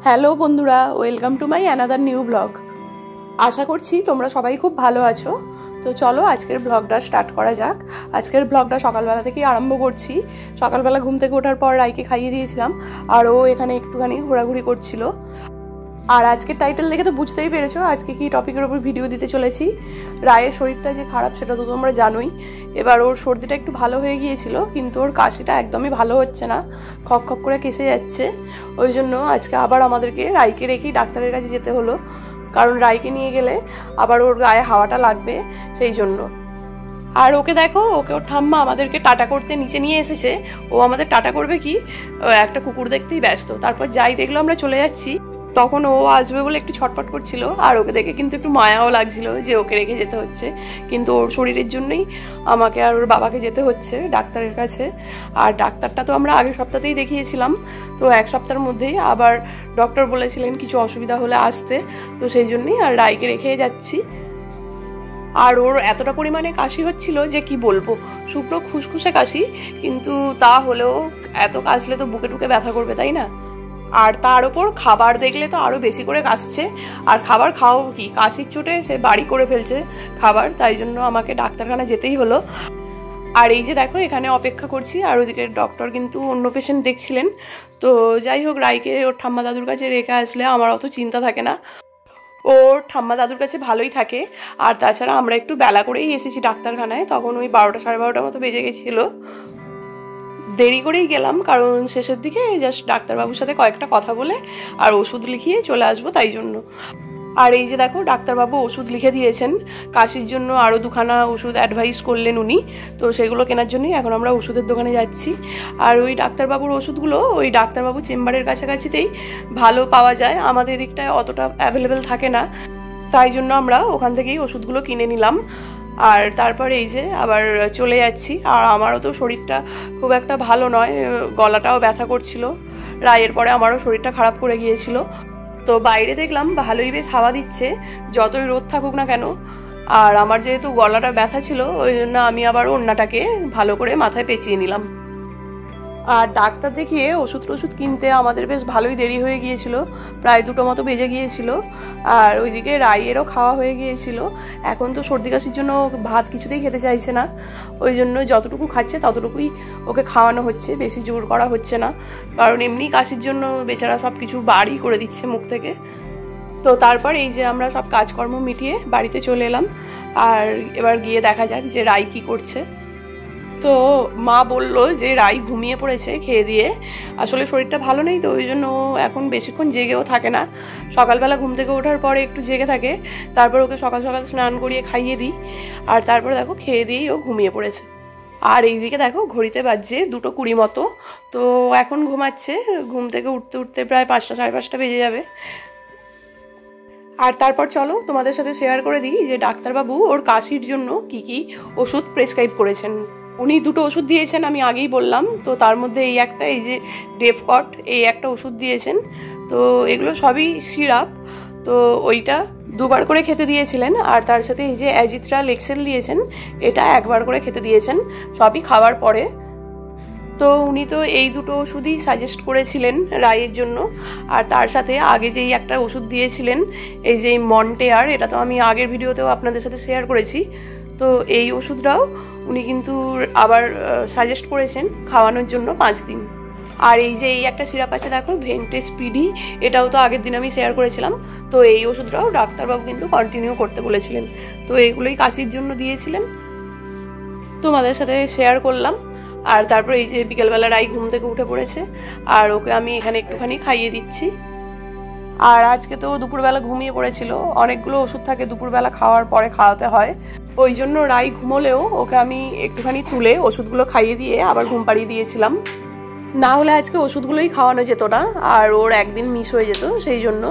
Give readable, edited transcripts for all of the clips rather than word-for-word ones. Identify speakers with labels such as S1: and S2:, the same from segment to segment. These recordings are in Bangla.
S1: হ্যালো বন্ধুরা, welcome to my another new blog. আশা করছি তোমরা সবাই খুব ভালো আছো। তো চলো আজকের ব্লগটা স্টার্ট করা যাক। আজকের ব্লগটা সকালবেলা থেকেই আরম্ভ করছি। সকালবেলা ঘুম থেকে ওঠার পর রাইকে খাইয়ে দিয়েছিলাম, আর ও এখানে একটুখানি ঘোরাঘুরি করছিল। আর আজকের টাইটেল দেখে তো বুঝতেই পেরেছো আজকে কি টপিকের ওপর ভিডিও দিতে চলেছি। রায়ের শরীরটা যে খারাপ সেটা তো তোমরা জানোই। এবার ওর সর্দিটা একটু ভালো হয়ে গিয়েছিল, কিন্তু ওর কাশিটা একদমই ভালো হচ্ছে না, খক খক করে কেসে যাচ্ছে। ওই জন্য আজকে আবার আমাদেরকে রাইকে রেখেই ডাক্তারের কাছে যেতে হলো, কারণ রাইকে নিয়ে গেলে আবার ওর গায়ে হাওয়াটা লাগবে, সেই জন্য। আর ওকে দেখো, ওকে ওর ঠাম্মা আমাদেরকে টাটা করতে নিচে নিয়ে এসেছে। ও আমাদের টাটা করবে কি, একটা কুকুর দেখতেই ব্যস্ত। তারপর যাই দেখলো আমরা চলে যাচ্ছি, তখন ও আসবে বলে একটু ছটফট করছিল। আর ওকে দেখে কিন্তু একটু মায়াও লাগছিল যে ওকে রেখে যেতে হচ্ছে, কিন্তু ওর শরীরের জন্যই আমাকে আর ওর বাবাকে যেতে হচ্ছে ডাক্তারের কাছে। আর ডাক্তারটা তো আমরা আগের সপ্তাহতেই দেখিয়েছিলাম, তো এক সপ্তাহের মধ্যেই আবার ডক্টর বলেছিলেন কিছু অসুবিধা হলে আসতে, তো সেই জন্যই আর রাইকে রেখে যাচ্ছি। আর ওর এতটা পরিমাণে কাশি হচ্ছিল যে কি বলবো, শুকনো খুসখুসে কাশি, কিন্তু তা হলেও এত কাশলে তো বুকে টুকে ব্যথা করবে, তাই না? আর তার ওপর খাবার দেখলে তো আরো বেশি করে কাশছে। আর খাবার খাও কি, কাশির চোটে সে বাড়ি করে ফেলছে খাবার, তাই জন্য আমাকে ডাক্তারখানা যেতেই হলো। আর এই যে দেখো এখানে অপেক্ষা করছি, আর ওদিকে ডক্টর কিন্তু অন্য পেশেন্ট দেখছিলেন। তো যাই হোক, রাইকে ওর ঠাম্মা দাদুর কাছে রেখে আসলে আমার অত চিন্তা থাকে না, ওর ঠাম্মা দাদুর কাছে ভালোই থাকে। আর তাছাড়া আমরা একটু বেলা করেই এসেছি ডাক্তারখানায়, তখন ওই 12টা সাড়ে 12টার মতো বেজে গেছিলো। দেরি করেই গেলাম, কারণ শেষের দিকে জাস্ট ডাক্তারবাবুর সাথে কয়েকটা কথা বলে আর ওষুধ লিখিয়ে চলে আসবো, তাই জন্য। আর এই যে দেখো ডাক্তারবাবু ওষুধ লিখে দিয়েছেন কাশির জন্য, আরও দুখানা ওষুধ অ্যাডভাইস করলেন উনি, তো সেগুলো কেনার জন্যই এখন আমরা ওষুধের দোকানে যাচ্ছি। আর ওই ডাক্তারবাবুর ওষুধগুলো ওই ডাক্তারবাবু চেম্বারের কাছাকাছিতেই ভালো পাওয়া যায়, আমাদের দিকটায় অতটা অ্যাভেলেবেল থাকে না, তাই জন্য আমরা ওখান থেকেই ওষুধগুলো কিনে নিলাম। আর তারপরে এই যে আবার চলে যাচ্ছি। আর আমারও তো শরীরটা খুব একটা ভালো নয়, গলাটাও ব্যথা করছিল। রায়ের পরে আমারও শরীরটা খারাপ করে গিয়েছিল। তো বাইরে দেখলাম ভালোই বেশ হাওয়া দিচ্ছে, যতই রোদ থাকুক না কেন। আর আমার যেহেতু গলাটা ব্যথা ছিল, ওই জন্য আমি আবার ওড়নাটাকে ভালো করে মাথায় পেঁচিয়ে নিলাম। আর ডাক্তার দেখিয়ে ওষুধ টষুধ কিনতে আমাদের বেশ ভালোই দেরি হয়ে গিয়েছিল, প্রায় 2টো মতো বেজে গিয়েছিল। আর ওইদিকে রাইয়েরও খাওয়া হয়ে গিয়েছিল। এখন তো সর্দি কাশির জন্য ভাত কিছুতেই খেতে চাইছে না, ওই জন্য যতটুকু খাচ্ছে ততটুকুই ওকে খাওয়ানো হচ্ছে, বেশি জোর করা হচ্ছে না, কারণ এমনি কাশির জন্য বেচারা সব কিছু বাড়ি করে দিচ্ছে মুখ থেকে। তো তারপর এই যে আমরা সব কাজকর্ম মিটিয়ে বাড়িতে চলে এলাম। আর এবার গিয়ে দেখা যাক যে রাই কি করছে। তো মা বলল যে রাই ঘুমিয়ে পড়েছে খেয়ে দিয়ে, আসলে শরীরটা ভালো নেই, তো ওই জন্য এখন বেশিক্ষণ জেগেও থাকে না। সকালবেলা ঘুম থেকে ওঠার পরে একটু জেগে থাকে, তারপর ওকে সকাল সকাল স্নান করিয়ে খাইয়ে দিই, আর তারপরে দেখো খেয়ে দিয়েই ও ঘুমিয়ে পড়েছে। আর এইদিকে দেখো ঘড়িতে বাজছে 2:20 মতো, তো এখন ঘুমাচ্ছে। ঘুম থেকে উঠতে উঠতে প্রায় 5টা সাড়ে 5টা বেজে যাবে। আর তারপর চলো তোমাদের সাথে শেয়ার করে দিই যে ডাক্তারবাবু ওর কাশির জন্য কি কি ওষুধ প্রেসক্রাইব করেছেন। উনি 2টো ওষুধ দিয়েছেন, আমি আগেই বললাম। তো তার মধ্যে এই একটা, এই যে ডেফকট, এই একটা ওষুধ দিয়েছেন। তো এগুলো সবই সিরাপ, তো ওইটা 2বার করে খেতে দিয়েছিলেন। আর তার সাথে এই যে অ্যাজিথ্রাল এক্সেল দিয়েছেন, এটা 1বার করে খেতে দিয়েছেন, সবই খাওয়ার পরে। তো উনি তো এই 2টো ওষুধই সাজেস্ট করেছিলেন রায়ের জন্য। আর তার সাথে আগে যেই একটা ওষুধ দিয়েছিলেন, এই যে মন্টেয়ার, এটা তো আমি আগের ভিডিওতেও আপনাদের সাথে শেয়ার করেছি। তো এই ওষুধটাও উনি কিন্তু আবার সাজেস্ট করেছেন খাওয়ানোর জন্য 5 দিন। আর এই যে এই একটা সিরাপ আছে দেখো, ভেন্টেস পিডি, এটাও তো আগের দিন আমি শেয়ার করেছিলাম। তো এই ওষুধটাও ডাক্তারবাবু কিন্তু কন্টিনিউ করতে বলেছিলেন। তো এইগুলোই কাশির জন্য দিয়েছিলেন, তোমাদের সাথে শেয়ার করলাম। আর তারপর এই যে বিকেলবেলা রাই ঘুম থেকে উঠে পড়েছে, আর ওকে আমি এখানে একটুখানি খাইয়ে দিচ্ছি। আর আজকে তো দুপুরবেলা ঘুমিয়ে পড়েছিল, অনেকগুলো ওষুধ থাকে দুপুরবেলা খাওয়ার পরে খাওয়াতে হয়, ওই জন্য রাই ঘুমোলেও ওকে আমি একটুখানি তুলে ওষুধগুলো খাইয়ে দিয়ে আবার ঘুম পাড়িয়ে দিয়েছিলাম, না হলে আজকে ওষুধগুলোই খাওয়ানো যেত না, আর ওর একদিন মিস হয়ে যেত, সেই জন্য।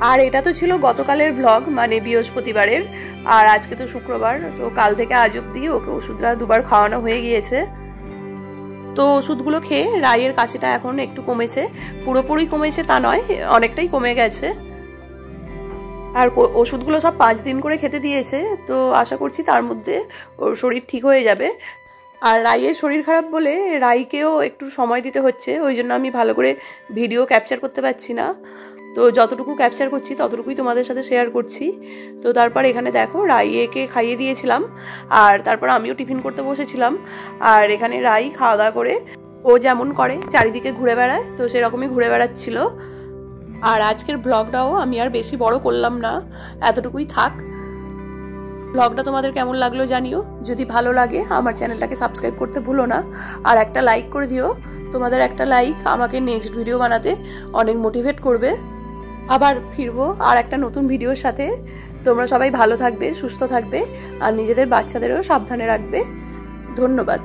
S1: আর এটা তো ছিল গতকালের ব্লগ, মানে বৃহস্পতিবারের। আর আজকে তো শুক্রবার, তো কাল থেকে আজ অব্দি ওকে ওষুধটা 2বার খাওয়ানো হয়ে গিয়েছে। তো ওষুধগুলো খেয়ে রাইয়ের কাশিটা এখন একটু কমেছে, পুরোপুরি কমেছে তা নয়, অনেকটাই কমে গেছে। আর ওষুধগুলো সব 5 দিন করে খেতে দিয়েছে, তো আশা করছি তার মধ্যে ওর শরীর ঠিক হয়ে যাবে। আর রাইয়ের শরীর খারাপ বলে রাইকেও একটু সময় দিতে হচ্ছে, ওই জন্য আমি ভালো করে ভিডিও ক্যাপচার করতে পারছি না। তো যতটুকু ক্যাপচার করছি ততটুকুই তোমাদের সাথে শেয়ার করছি। তো তারপর এখানে দেখো রাইকে খাইয়ে দিয়েছিলাম, আর তারপর আমিও টিফিন করতে বসেছিলাম। আর এখানে রাই খাওয়া দাওয়া করে ও যেমন করে চারিদিকে ঘুরে বেড়ায়, তো সেরকমই ঘুরে বেড়াচ্ছিল। আর আজকের ব্লগটাও আমি আর বেশি বড় করলাম না, এতটুকুই থাক। ব্লগটা তোমাদের কেমন লাগলো জানিও, যদি ভালো লাগে আমার চ্যানেলটাকে সাবস্ক্রাইব করতে ভুলো না, আর একটা লাইক করে দিও। তোমাদের একটা লাইক আমাকে নেক্সট ভিডিও বানাতে অনেক মোটিভেট করবে। আবার ফিরবো আর একটা নতুন ভিডিওর সাথে। তোমরা সবাই ভালো থাকবে, সুস্থ থাকবে, আর নিজেদের বাচ্চাদেরও সাবধানে রাখবে। ধন্যবাদ।